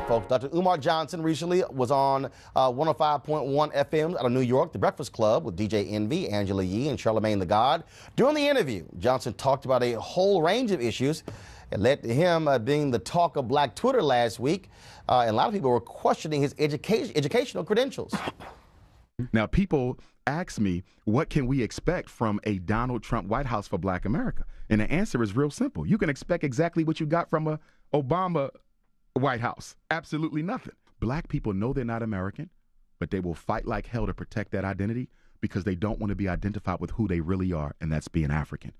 folks. Dr. Umar Johnson recently was on 105.1 FM out of New York, The Breakfast Club, with DJ Envy, Angela Yee, and Charlemagne the God. During the interview, Johnson talked about a whole range of issues. It led to him being the talk of Black Twitter last week, and a lot of people were questioning his educational credentials. Now, people ask me, what can we expect from a Donald Trump White House for Black America? And the answer is real simple. You can expect exactly what you got from a Obama White House. Absolutely nothing. Black people know they're not American, but they will fight like hell to protect that identity because they don't want to be identified with who they really are, and that's being African.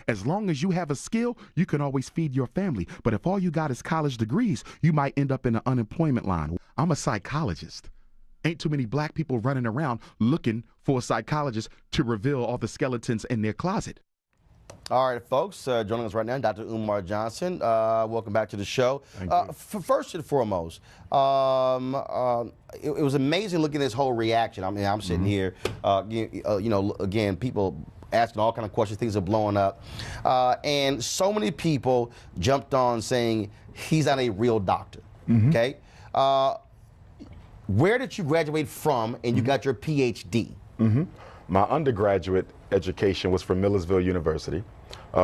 As long as you have a skill, you can always feed your family. But if all you got is college degrees, you might end up in the unemployment line. I'm a psychologist. Ain't too many black people running around looking for a psychologist to reveal all the skeletons in their closet. All right, folks, joining us right now, Dr. Umar Johnson. Welcome back to the show. Thank you. First and foremost, it was amazing looking at this whole reaction. I mean, I'm sitting here, you know, again, people asking all kind of questions, things are blowing up. And so many people jumped on saying he's not a real doctor, okay? Where did you graduate from and you got your PhD? My undergraduate education was from Millersville University.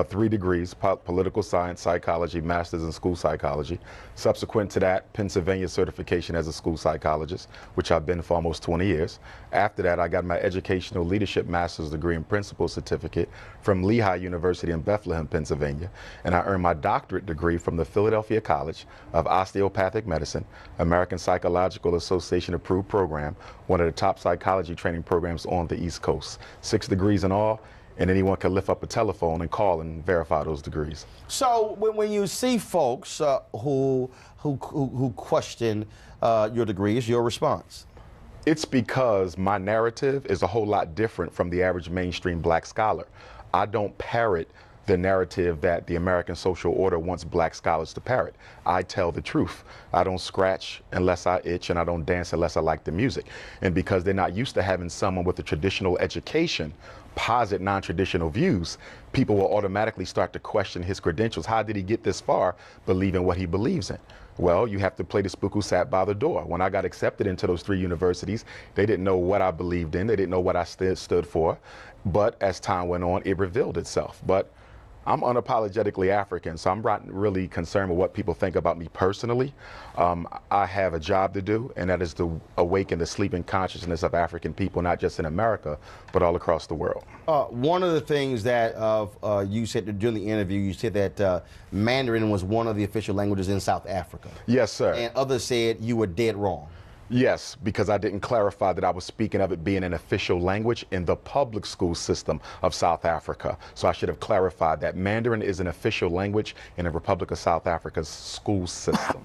3 degrees, political science, psychology, master's in school psychology. Subsequent to that, Pennsylvania certification as a school psychologist, which I've been for almost 20 years. After that, I got my educational leadership master's degree and principal certificate from Lehigh University in Bethlehem, Pennsylvania. And I earned my doctorate degree from the Philadelphia College of Osteopathic Medicine, American Psychological Association approved program, one of the top psychology training programs on the East Coast. 6 degrees in all. And anyone can lift up a telephone and call and verify those degrees. So when you see folks who question your degrees, your response? It's because my narrative is a whole lot different from the average mainstream black scholar. I don't parrot the narrative that the American social order wants black scholars to parrot. I tell the truth. I don't scratch unless I itch, and I don't dance unless I like the music. And because they're not used to having someone with a traditional education posit non-traditional views, people will automatically start to question his credentials. How did he get this far believing what he believes in? Well, you have to play the spook who sat by the door. When I got accepted into those 3 universities, they didn't know what I believed in. They didn't know what I stood for. But as time went on, it revealed itself. But I'm unapologetically African, so I'm not really concerned with what people think about me personally. I have a job to do, and that is to awaken the sleeping consciousness of African people, not just in America, but all across the world. One of the things that you said during the interview, you said that Mandarin was one of the official languages in South Africa. Yes, sir. And others said you were dead wrong. Yes, because I didn't clarify that I was speaking of it being an official language in the public school system of South Africa. So I should have clarified that Mandarin is an official language in the Republic of South Africa's school system.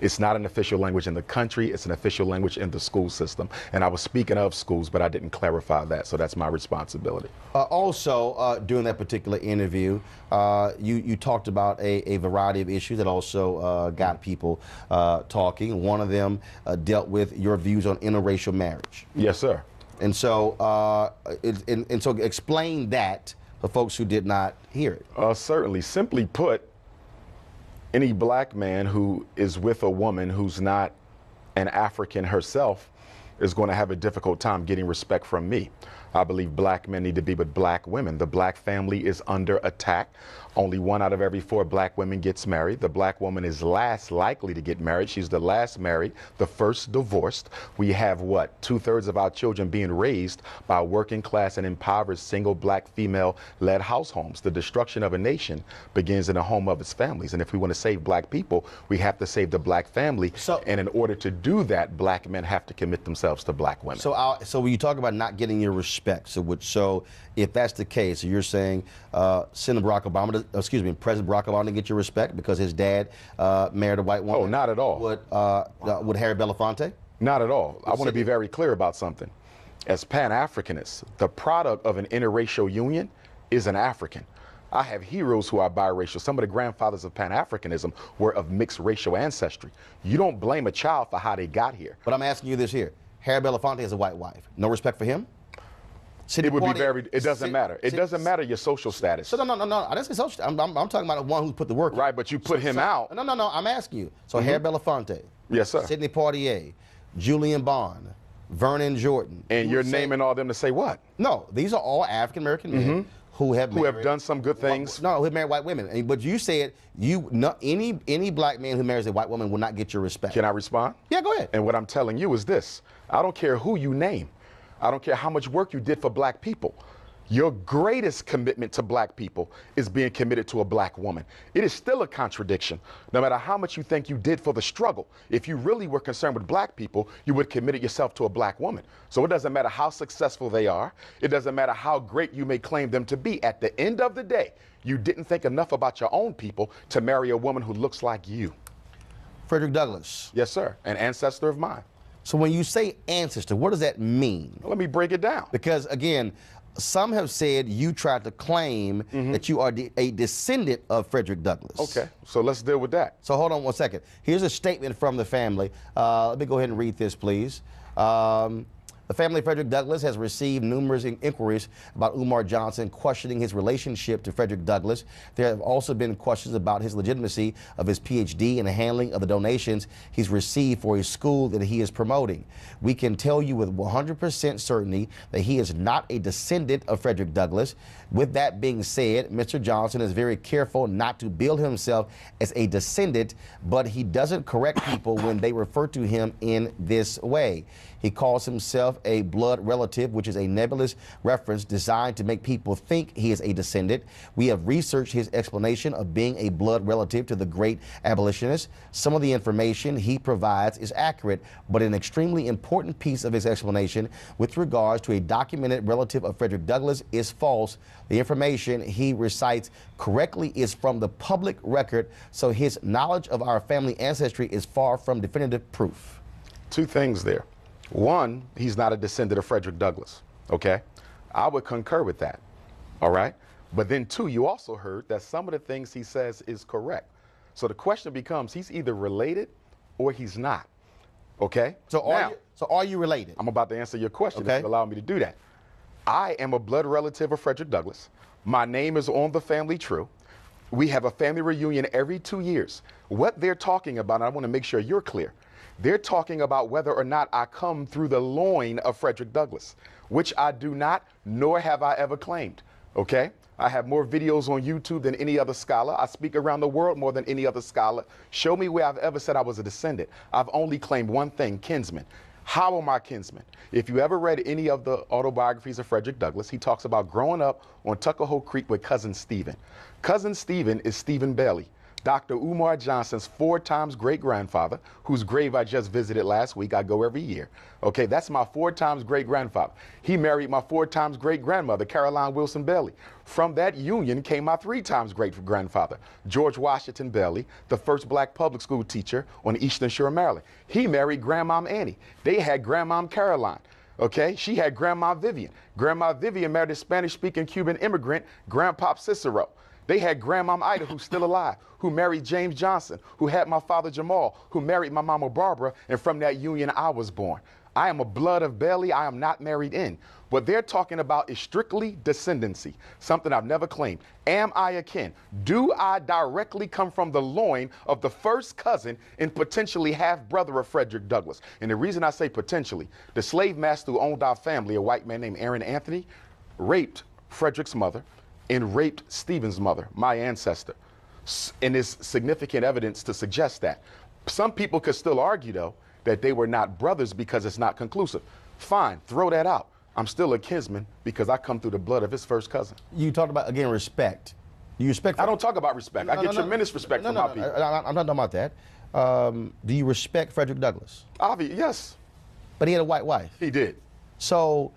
It's not an official language in the country, it's an official language in the school system. And I was speaking of schools, but I didn't clarify that, so that's my responsibility. Also, during that particular interview, you talked about a variety of issues that also got people talking. One of them dealt with your views on interracial marriage. Yes, sir. And so, so explain that for folks who did not hear it. Certainly. Simply put, any black man who is with a woman who's not an African herself is going to have a difficult time getting respect from me. I believe black men need to be with black women. The black family is under attack. Only 1 out of every 4 black women gets married. The black woman is last likely to get married. She's the last married, the first divorced. We have what? 2/3 of our children being raised by working class and impoverished single black female-led house homes. The destruction of a nation begins in the home of its families. And if we want to save black people, we have to save the black family. And in order to do that, black men have to commit themselves to black women. So when you talk about not getting your respect, so if that's the case, you're saying President Barack Obama to get your respect because his dad married a white woman? Oh, not at all. Would Harry Belafonte? Not at all. I want to be very clear about something. As Pan-Africanists, the product of an interracial union is an African. I have heroes who are biracial. Some of the grandfathers of Pan-Africanism were of mixed racial ancestry. You don't blame a child for how they got here. But I'm asking you this here. Harry Belafonte has a white wife. No respect for him? It would be very, it doesn't matter. It doesn't matter your social status. So no, I didn't say social. I'm talking about the one who put the work in. Right, but you put him out. No, I'm asking you. So Harry Belafonte, Yes, sir. Sidney Poitier, Julian Bond, Vernon Jordan. And you're naming all them to say what? No, these are all African American men who have done some good things. No, who have married white women. But you said any black man who marries a white woman will not get your respect. Can I respond? Yeah, go ahead. And what I'm telling you is this. I don't care who you name. I don't care how much work you did for black people. Your greatest commitment to black people is being committed to a black woman. It is still a contradiction. No matter how much you think you did for the struggle, if you really were concerned with black people, you would have committed yourself to a black woman. So it doesn't matter how successful they are. It doesn't matter how great you may claim them to be. At the end of the day, you didn't think enough about your own people to marry a woman who looks like you. Frederick Douglass. Yes, sir. An ancestor of mine. So when you say ancestor, what does that mean? Well, let me break it down. Because, again, some have said you tried to claim that you are a descendant of Frederick Douglass. Okay, so let's deal with that. So hold on one second. Here's a statement from the family. Let me go ahead and read this, please. The family of Frederick Douglass has received numerous inquiries about Umar Johnson questioning his relationship to Frederick Douglass. There have also been questions about his legitimacy of his PhD and the handling of the donations he's received for his school that he is promoting. We can tell you with 100% certainty that he is not a descendant of Frederick Douglass. With that being said, Mr. Johnson is very careful not to bill himself as a descendant, but he doesn't correct people when they refer to him in this way. He calls himself a blood relative, which is a nebulous reference designed to make people think he is a descendant. We have researched his explanation of being a blood relative to the great abolitionist. Some of the information he provides is accurate, but an extremely important piece of his explanation with regards to a documented relative of Frederick Douglass is false. The information he recites correctly is from the public record, so his knowledge of our family ancestry is far from definitive proof. Two things there. One, he's not a descendant of Frederick Douglass, okay? I would concur with that, all right? But then two, you also heard that some of the things he says is correct. So the question becomes, he's either related or he's not, okay? So are you related? I'm about to answer your question Okay. if you allow me to do that. I am a blood relative of Frederick Douglass. My name is on the family tree. We have a family reunion every 2 years. What they're talking about, and I want to make sure you're clear, they're talking about whether or not I come through the loin of Frederick Douglass, which I do not, nor have I ever claimed, okay? I have more videos on YouTube than any other scholar. I speak around the world more than any other scholar. Show me where I've ever said I was a descendant. I've only claimed one thing, kinsman. How am I kinsman? If you ever read any of the autobiographies of Frederick Douglass, he talks about growing up on Tuckahoe Creek with Cousin Stephen. Cousin Stephen is Stephen Bailey, Dr. Umar Johnson's 4 times great-grandfather, whose grave I just visited last week. I go every year. Okay, that's my 4 times great-grandfather. He married my 4 times great-grandmother, Caroline Wilson Bailey. From that union came my 3 times great-grandfather, George Washington Bailey, the first black public school teacher on the Eastern Shore of Maryland. He married Grandmom Annie. They had Grandmom Caroline. Okay, she had Grandma Vivian. Grandma Vivian married a Spanish-speaking Cuban immigrant, Grandpop Cicero. They had Grandmom Ida, who's still alive, who married James Johnson, who had my father Jamal, who married my mama Barbara, and from that union I was born. I am a blood of Bailey. I am not married in. What they're talking about is strictly descendancy, something I've never claimed. Am I a kin? Do I directly come from the loin of the first cousin and potentially half-brother of Frederick Douglass? And the reason I say potentially, the slave master who owned our family, a white man named Aaron Anthony, raped Frederick's mother and raped Stephen's mother, my ancestor. And there's significant evidence to suggest that. Some people could still argue, though, that they were not brothers because it's not conclusive. Fine, throw that out. I'm still a kinsman because I come through the blood of his first cousin. You talked about, again, respect. You respect? I don't talk about respect. I get tremendous respect from my people. I'm not talking about that. Do you respect Frederick Douglass? Yes. But he had a white wife. He did. So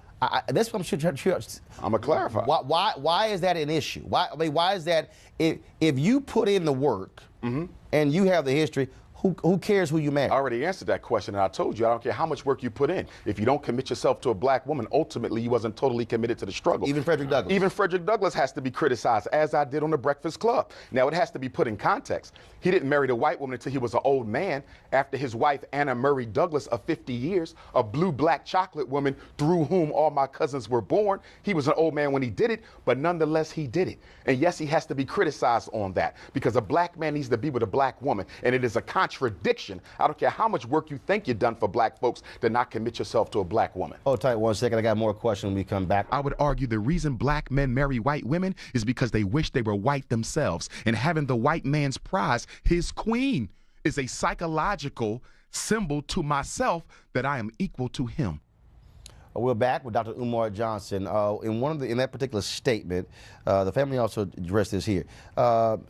that's what I'm sure. I'm gonna clarify. Why is that an issue? Why is that if you put in the work and you have the history? Who cares who you marry? I already answered that question, and I told you I don't care how much work you put in. If you don't commit yourself to a black woman, ultimately you wasn't totally committed to the struggle. Even Frederick Douglass. Even Frederick Douglass has to be criticized, as I did on the Breakfast Club. Now, it has to be put in context. He didn't marry the white woman until he was an old man, after his wife, Anna Murray Douglass, of 50 years, a blue-black chocolate woman through whom all my cousins were born. He was an old man when he did it, but nonetheless, he did it. And yes, he has to be criticized on that, because a black man needs to be with a black woman, and it is a contract contradiction. I don't care how much work you think you've done for black folks to not commit yourself to a black woman. Hold tight 1 second. I got more questions when we come back. I would argue the reason black men marry white women is because they wish they were white themselves. And having the white man's prize, his queen, is a psychological symbol to myself that I am equal to him. We're back with Dr. Umar Johnson. In that particular statement, the family also addressed this here.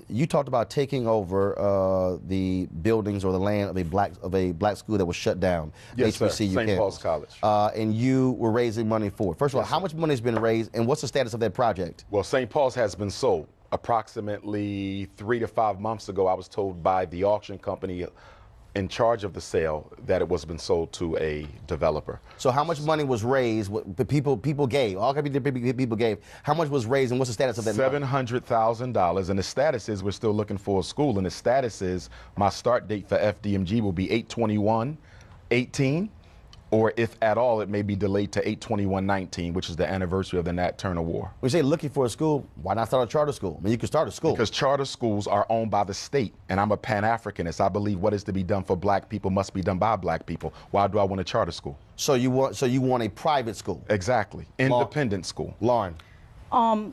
You talked about taking over the buildings or the land of a black school that was shut down. Yes, sir. HBCU St. Paul's College. And you were raising money for it. First of all, how much money has been raised, and what's the status of that project? Well, St. Paul's has been sold. Approximately 3 to 5 months ago, I was told by the auction company in charge of the sale that it was been sold to a developer. So how much money was raised? What the people gave? All kinds of people gave. How much was raised, and what's the status of that? $700,000, and the status is we're still looking for a school, and the status is my start date for FDMG will be 8/21/18, or if at all, it may be delayed to 8/21/19, which is the anniversary of the Nat Turner War. When you say looking for a school, why not start a charter school? I mean, you can start a school. Because charter schools are owned by the state, and I'm a Pan-Africanist. I believe what is to be done for black people must be done by black people. Why do I want a charter school? So you want a private school? Exactly. Independent school. Lauren.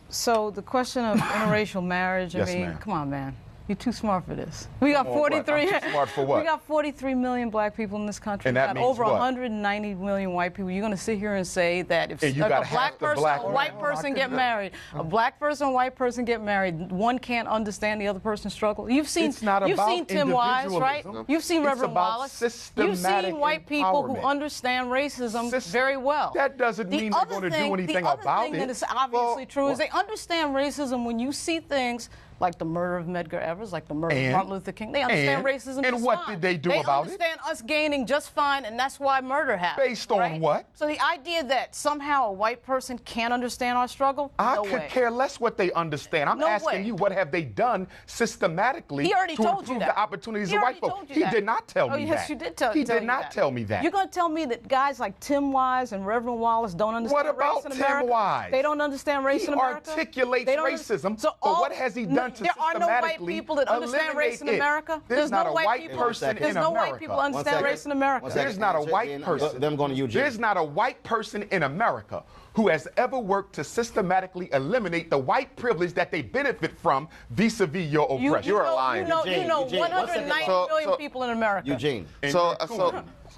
So the question of interracial marriage, Yes, I mean, ma'am. come on, man. You're too smart for this. We got 43. I'm too smart for what? We got 43 million black people in this country. And we that got means over what? 190 million white people. You're going to sit here and say that if And you a got black half the person, black a white person get married, a black person, a white person get married, one can't understand the other person's struggle. You've seen It's not you've about seen Tim Wise, right? individualism. You've seen It's Reverend about Wallace. systematic You've seen white people who empowerment. understand racism very well. That doesn't mean they're going to do anything about The other thing it. that is obviously true is they understand racism when you see things like the murder of Medgar Evers, like the murder of Martin Luther King. They understand racism just And what fine. did they do about it? They understand us gaining just fine, and that's why murder happened. Based on right? what? So the idea that somehow a white person can't understand our struggle, I no could way. care less what they understand. I'm No asking way. you, what have they done systematically He already to told improve you that. the opportunities He of already white folks? told you He that. did not tell me yes, that. you did tell He tell did you not that. tell me that. You're going to tell me that guys like Tim Wise and Reverend Wallace don't understand What about race in Tim America? Wise? They don't understand race He in America? articulates They don't racism, so but all, what has he done to there are no white systematically people that understand race in eliminate it? America. There's not no a white white people. person There's in no America. white people that understand race in America. There's not a white person. Them going to Eugene. There's not a white person in America who has ever worked to systematically eliminate the white privilege that they benefit from vis-a-vis your oppression. You are lying. You know Eugene, 190 million people in America. Eugene.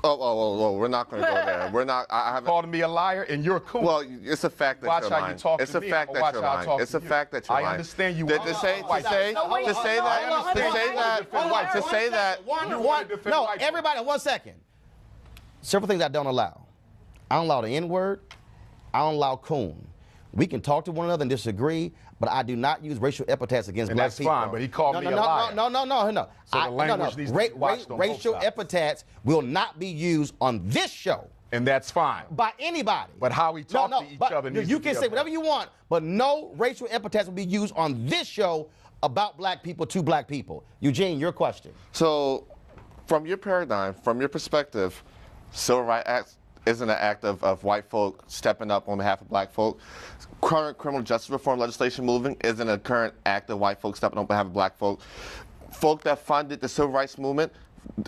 We're not going to go there. We're not. I haven't called me a liar, and you're cool. Well, it's a fact that Watch you're how lying. you talk It's to a me, fact or that watch you're how I lying. talk It's to a you. fact that you're I lying. understand you To want say white No, everybody, 1 second. Several things I don't allow. I don't allow the N-word. I don't allow coon. We can talk to one another and disagree, but I do not use racial epithets against And black that's people. fine, but he called me a no, liar. No. So the language needs to be watched on both Racial sides. epithets will not be used on this show And that's fine. by anybody. But how we talk to each other needs you to can be say up whatever you want, but no racial epithets will be used on this show about black people to black people. Eugene, your question. So, from your paradigm, from your perspective, Civil Rights Act isn't an act of white folk stepping up on behalf of black folk. Current criminal justice reform legislation moving isn't a current act of white folk stepping up on behalf of black folk. Folk that funded the civil rights movement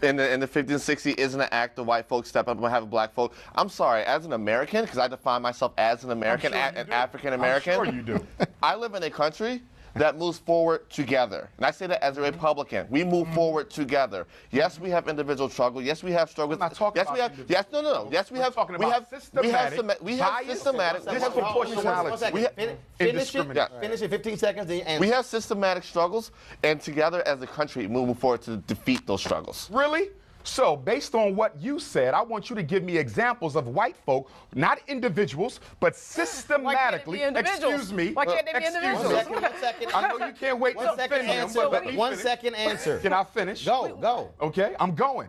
in the 50s and 60s isn't an act of white folks stepping up on behalf of black folk. I'm sorry, as an American, because I define myself as an American, an African American. I'm sure you do. I live in a country that moves forward together. And I say that as a Republican. We move forward together. Yes, we have individual struggle. Yes, we have struggles. I'm not talking yes, we have. about Yes, no. Yes, we We're have. talking we about have systematic We have bias, systematic. disproportionality. We have- Finish indiscriminate. it. Finish it. 15 seconds. Then you answer. We have systematic struggles, and together as a country, moving forward to defeat those struggles. Really? So, based on what you said, I want you to give me examples of white folk, not individuals, but systematically. Why can't it be individuals? Excuse me. Why can't they be Excuse me. individuals? 1 second. I know you can't wait to 1 second defend them, answer. but let me 1 finish. second answer. Can I finish? Go. Okay, I'm going.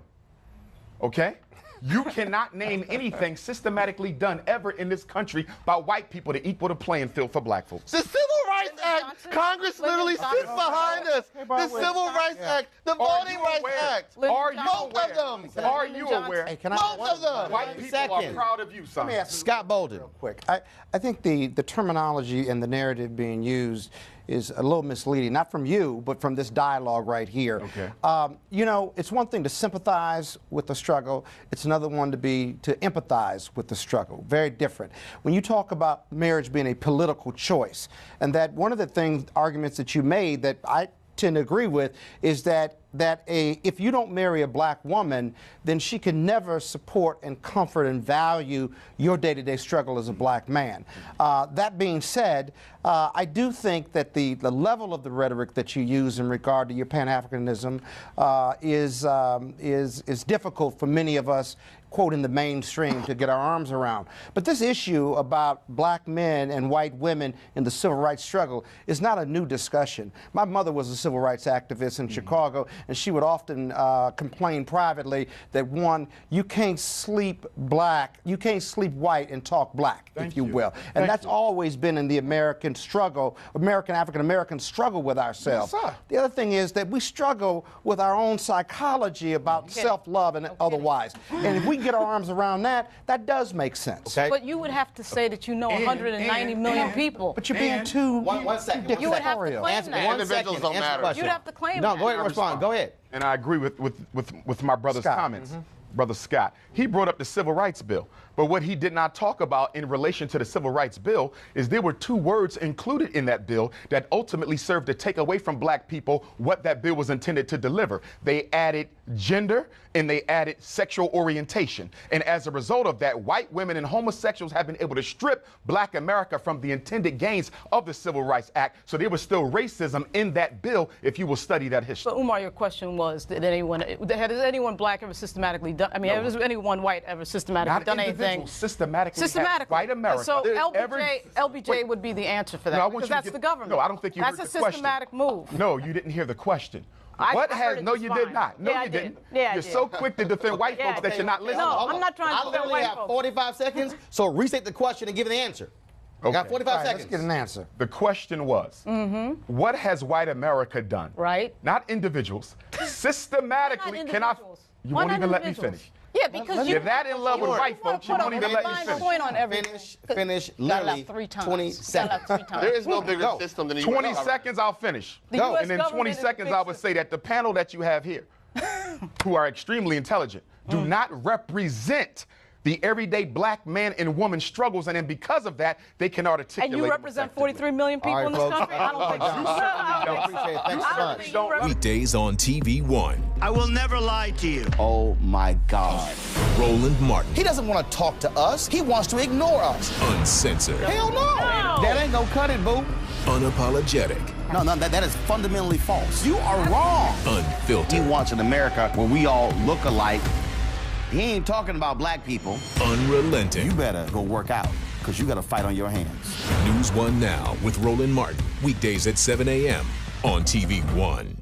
Okay? You cannot name anything systematically done ever in this country by white people to equal the playing field for black folks. The Civil Rights Act, Johnson? Congress Lyndon literally Johnson? sits behind us. The Civil Rights Act, the Are Voting you Rights aware? Act. correct. Are you Both aware? of them. Are you aware? Hey, can I? Both of them. White people Second. are proud of you, son. Let me ask Scott Bolden. quick. I think the terminology and the narrative being used is a little misleading, not from you, but from this dialogue right here. Okay. You know, it's one thing to sympathize with the struggle. It's another one to empathize with the struggle. Very different. When you talk about marriage being a political choice, and that one of the arguments that you made that I tend to agree with is that if you don't marry a black woman, then she can never support and comfort and value your day-to-day struggle as a black man. That being said, I do think that the level of the rhetoric that you use in regard to your Pan-Africanism is difficult for many of us, quote, in the mainstream to get our arms around. But this issue about black men and white women in the civil rights struggle is not a new discussion. My mother was a civil rights activist in Chicago, and she would often complain privately that, one, you can't sleep white and talk black, if you will. And that's always been in the American struggle, African-American struggle with ourselves. Yes, sir. The other thing is that we struggle with our own psychology about self-love and otherwise. And if we get our arms around that, that does make sense. Okay. But you would have to say that you know 190 million people. But you're being too One second. You would have to claim Answer, that. one Individuals second. don't Answer the matter. question. You'd have to claim No, that. go ahead and respond. Go ahead. And I agree with my brother's Scott. comments. Brother Scott, he brought up the Civil Rights Bill. But what he did not talk about in relation to the Civil Rights Bill is there were two words included in that bill that ultimately served to take away from black people what that bill was intended to deliver. They added gender and they added sexual orientation. And as a result of that, white women and homosexuals have been able to strip black America from the intended gains of the Civil Rights Act. So there was still racism in that bill if you will study that history. But Umar, your question was, has anyone black ever systematically done, has anyone white ever systematically done anything? Systematically. White America. So LBJ would be the answer for that, No, I want because you to that's get- the government. No, I don't think you That's heard a the question. systematic move. No, you didn't hear the question. I What heard has? it No, just you fine. did not. No, Yeah, I you did. didn't. Yeah, I You're did. so quick to defend white Yeah, folks I that did. you're not listening. No, Hold I'm on. not trying to I defend literally white have folks. 45 seconds, so restate the question and give an answer. You got Okay. 45 All right, seconds. let's get an answer. The question was, what has white America done? Right. Not individuals. Systematically, individuals? You Why won't not even let me individuals? finish. Yeah, because You're that in love with white folks, you won't even let me finish. Point on everything. Finish Got it literally out 3 times. 20 Got it seconds. out 3 times. There is no bigger Go. system than the 20 US. seconds, I'll finish. The US And in 20 government is seconds, the I would say that the panel that you have here, who are extremely intelligent, do not represent the everyday black man and woman struggles, and then because of that, they can articulate. And you them represent effectively. 43 million people All right, in this folks. country? I don't think so. I appreciate it. Thanks so I don't much. think you represent. Weekdays on TV One. I will never lie to you. Oh my God. Roland Martin, He doesn't want to talk to us. He wants to ignore us. uncensored, Hell no. That ain't no cut it, boo. unapologetic, No, that is fundamentally false. You are wrong. He unfiltered, wants an America where we all look alike. He ain't talking about black people. unrelenting. You better go work out, because you got a fight on your hands. News One Now with Roland Martin. Weekdays at 7 a.m. on TV One.